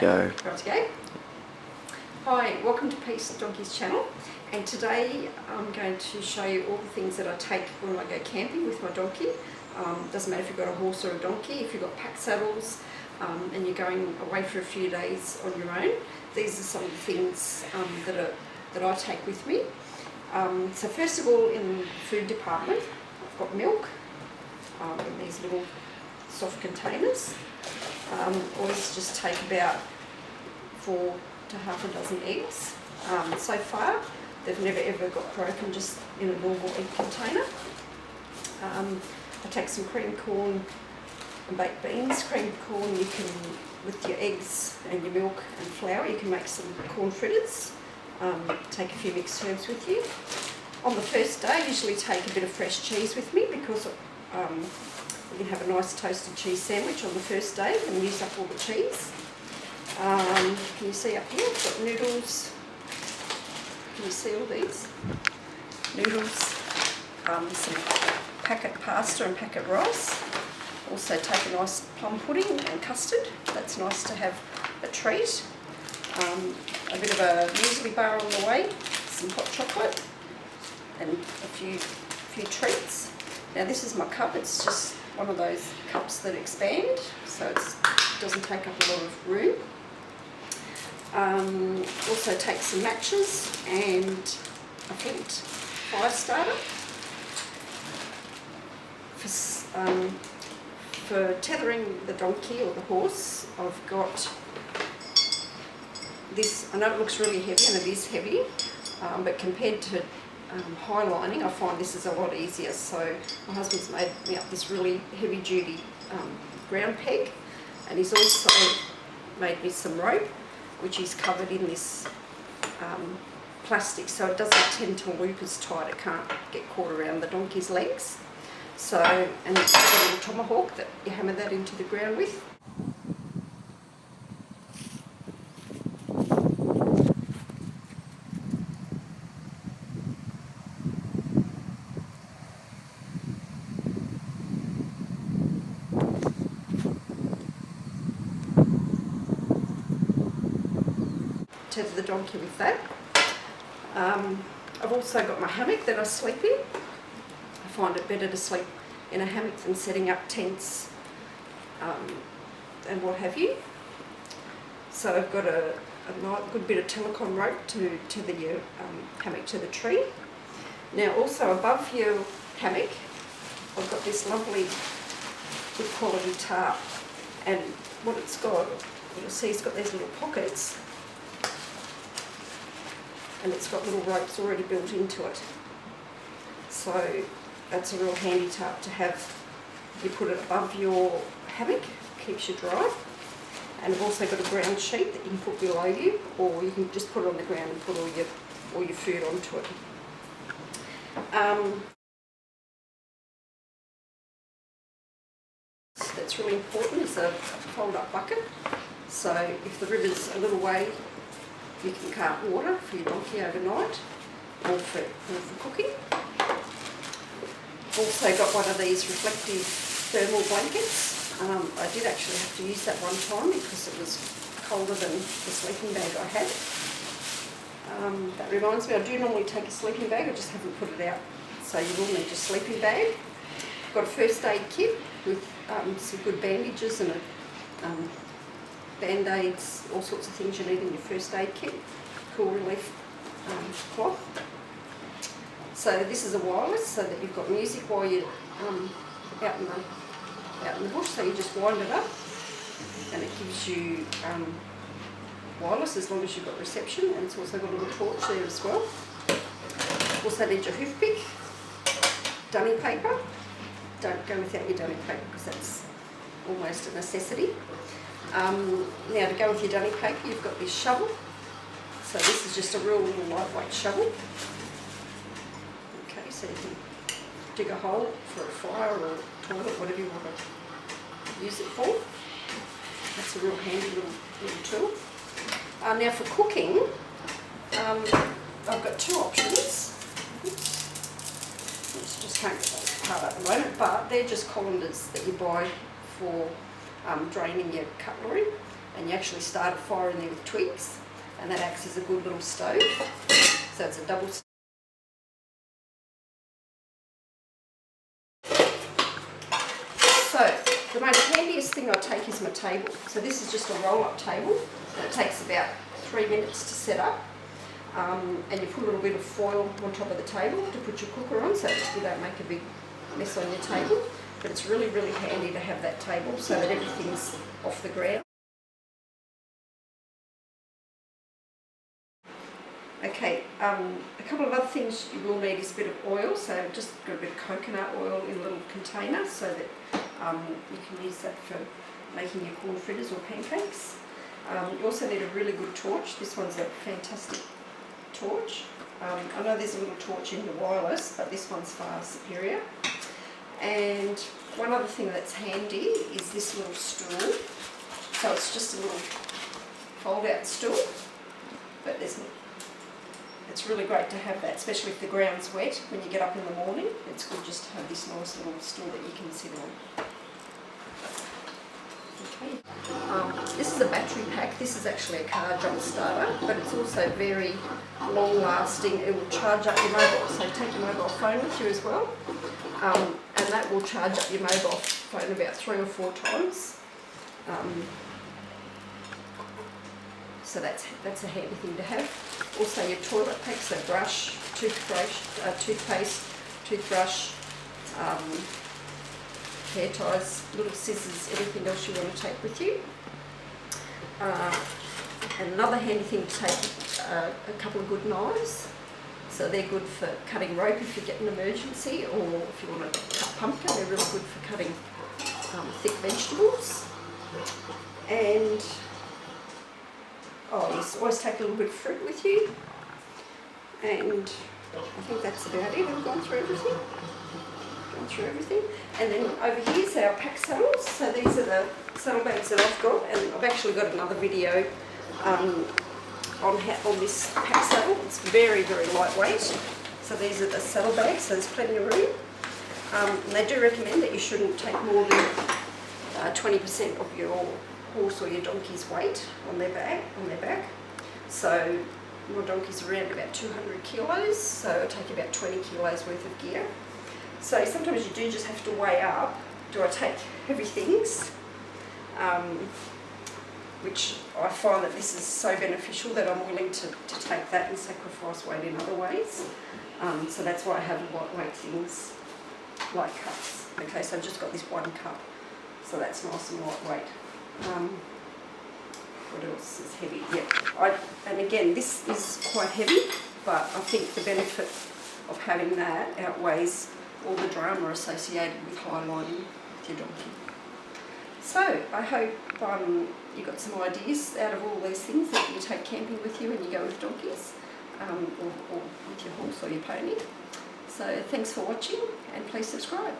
Go. Right to go. Hi, welcome to Packsaddles Donkey's channel, and today I'm going to show you all the things that I take when I go camping with my donkey. Doesn't matter if you've got a horse or a donkey, if you've got pack saddles and you're going away for a few days on your own. These are some of the things that I take with me. So first of all, in the food department, I've got milk in these little soft containers. Always just take about 4 to half a dozen eggs. So far, they've never ever got broken just in a normal egg container. I take some cream corn and baked beans. Cream corn, you can, with your eggs and your milk and flour, you can make some corn fritters. Take a few mixed herbs with you. On the first day, I usually take a bit of fresh cheese with me because you can have a nice toasted cheese sandwich on the first day and use up all the cheese. Can you see up here? I've got noodles. Can you see all these? Noodles, some packet pasta and packet rice. Also take a nice plum pudding and custard. That's nice to have a treat. A bit of a muesli bar on the way, some hot chocolate, and a few treats. Now this is my cup. It's just one of those cups that expand, so it doesn't take up a lot of room. Also take some matches and a flint fire starter. For tethering the donkey or the horse, I've got this. I know it looks really heavy, and it is heavy, but compared to high lining, I find this is a lot easier. So my husband's made me up this really heavy duty ground peg, and he's also made me some rope, which is covered in this plastic, so it doesn't tend to loop as tight. It can't get caught around the donkey's legs. So, and it's got a little tomahawk that you hammer that into the ground with. Tether the donkey with that. I've also got my hammock that I sleep in. I find it better to sleep in a hammock than setting up tents and what have you. So I've got a good bit of telecom rope to tether your hammock to the tree. Now also above your hammock, I've got this lovely good quality tarp, and what it's got, you'll see it's got these little pockets, and it's got little ropes already built into it. So that's a real handy tarp to have. You put it above your hammock, keeps you dry. And I've also got a ground sheet that you can put below you, or you can just put it on the ground and put all your food onto it. That's really important, is a fold-up bucket. So if the river's a little way, you can cart water for your donkey overnight, or for cooking. Also got one of these reflective thermal blankets. I did actually have to use that one time because it was colder than the sleeping bag I had. That reminds me, I do normally take a sleeping bag, I just haven't put it out. So you will need your sleeping bag. I've got a first aid kit with some good bandages and band-aids, all sorts of things you need in your first aid kit. Cool relief cloth. So this is a wireless, so that you've got music while you're out in the bush. So you just wind it up, and it gives you wireless as long as you've got reception. And it's also got a little torch there as well. Also need your hoof pick, dunny paper. Don't go without your dunny paper because that's almost a necessity. Now to go with your dunny paper, you've got this shovel. So this is just a real little lightweight shovel. Okay, so you can dig a hole for a fire or a toilet, whatever you want to use it for. That's a real handy little tool. Now for cooking, I've got two options. Let's just can't get that part at the moment, but they're just colanders that you buy for draining your cutlery. and you actually start a fire in there with twigs, and that acts as a good little stove. So it's a double stove. So the most handiest thing I take is my table. So this is just a roll-up table, and it takes about 3 minutes to set up. And you put a little bit of foil on top of the table to put your cooker on, so that you don't make a big mess on your table. But it's really, really handy to have that table so that everything's off the ground. Okay, a couple of other things you will need is a bit of oil, so I've just got a bit of coconut oil in a little container so that you can use that for making your corn fritters or pancakes. You also need a really good torch. This one's a fantastic torch. I know there's a little torch in the wireless, but this one's far superior. And one other thing that's handy is this little stool. So it's just a little fold-out stool, but it's really great to have that, especially if the ground's wet when you get up in the morning. It's good just to have this nice little stool that you can sit on. Okay. This is a battery pack. This is actually a car jump starter, but it's also very long lasting. It will charge up your mobile, so take your mobile phone with you as well. And that will charge up your mobile phone about 3 or 4 times. So that's a handy thing to have. Also your toilet pack, so brush, toothpaste, toothbrush, hair ties, little scissors, anything else you want to take with you. And another handy thing to take, a couple of good knives. So they're good for cutting rope if you get an emergency, or if you want to cut pumpkin, they're really good for cutting thick vegetables. And you always take a little bit of fruit with you. And I think that's about it. I've gone through everything. And then over here's our pack saddles. So these are the saddlebags that I've got, and I've actually got another video on this pack saddle. It's very, very lightweight. So these are the saddlebags, so there's plenty of room. And they do recommend that you shouldn't take more than 20% of your horse or your donkey's weight on their back. So my donkey's around about 200 kilos, so it'll take about 20 kilos worth of gear. So sometimes you do just have to weigh up, do I take heavy things? Which I find that this is so beneficial that I'm willing to take that and sacrifice weight in other ways. So that's why I have lightweight things like cups. Okay, so I've just got this one cup, so that's nice and lightweight. What else is heavy? Yeah, and again, this is quite heavy, but I think the benefit of having that outweighs all the drama associated with highlining with your donkey. So I hope you got some ideas out of all these things that you take camping with you when you go with donkeys, or with your horse or your pony. So thanks for watching, and please subscribe.